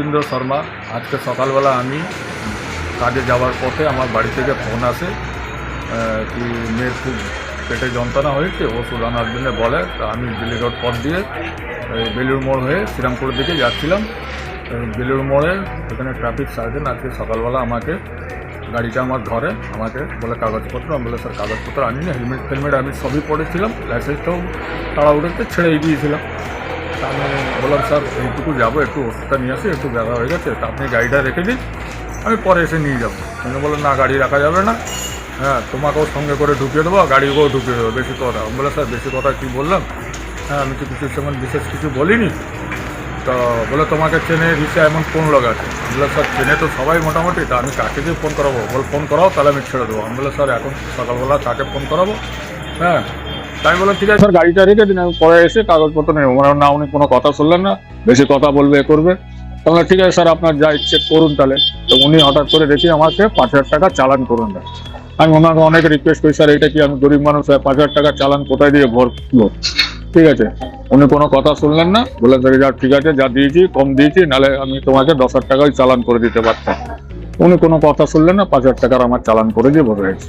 উপেন্দ্র শর্মা। আজকে সকালবেলা আমি কাজে যাওয়ার পথে আমার বাড়ি থেকে ফোন আসে কি মেয়ের খুব পেটে যন্ত্রণা হয়েছে, ওষুধ আনার জন্য বলে। তা আমি বেলি রোড পথ দিয়ে বেলুড় মোড় হয়ে শ্রীরামপুরের দিকে যাচ্ছিলাম। বেলুড় মোড়ে এখানে ট্রাফিক সার্জেন্ট আজকে সকালবেলা আমাকে গাড়িটা আমার ধরে, আমাকে বলে কাগজপত্র। আমি বলে স্যার কাগজপত্র আনিনি, হেলমেট আমি সবই পড়েছিলাম, লাইসেন্সটাও তাড়াহুড়োতে ছেড়েই দিয়েছিলাম। তা আমি বললাম স্যার এইটুকু যাবো, একটু ওষুধটা নিয়ে আসি, একটু ব্যথা হয়ে গেছে, তা আপনি গাড়িটা রেখে দিন, আমি পরে এসে নিয়ে যাবো। আমি বললাম না, গাড়ি রাখা যাবে না, হ্যাঁ তোমাকেও সঙ্গে করে ঢুকিয়ে দেবো, গাড়িকেও ঢুকিয়ে দেবো, বেশি কথা। আমি বলে স্যার বেশি কথা কী বললাম, হ্যাঁ আমি তো কিছু সেমন বিশেষ কিছু বলিনি। তো বলে তোমাকে চেনে দিচ্ছে এমন কোন লোক আছে? আমি বলে স্যার চেনে তো সবাই মোটামুটি, তা আমি কাকে দিয়ে ফোন করাবো? বল ফোন করাও, তাহলে আমি ছেড়ে দেবো। আমি বলে স্যার এখন সকালবেলা কাকে ফোন করাবো? হ্যাঁ, তাই বললাম ঠিক আছে স্যার গাড়িটা রেখে দিন, আমি পরে এসে কাগজপত্র নেব। না, উনি কোনো কথা শুনলেন না, বেশি কথা বলবে এ করবে। তাহলে ঠিক আছে স্যার আপনার যা ইচ্ছে করুন তাহলে। তো উনি হঠাৎ করে দেখি আমাকে 5,000 টাকা চালান করুন না। আমি ওনাকে অনেক রিকোয়েস্ট করি, স্যার এটা কি, আমি গরিব মানুষ, 5,000 টাকা চালান কোথায় দিয়ে ভরবো? ঠিক আছে, উনি কোনো কথা শুনলেন না, বলে যা ঠিক আছে যা দিয়েছি কম দিয়েছি, নাহলে আমি তোমাকে 10,000 টাকাই চালান করে দিতে পারতাম। উনি কোনো কথা শুনলেন না, 5,000 টাকার আমার চালান করে দিয়ে বসে গেছে।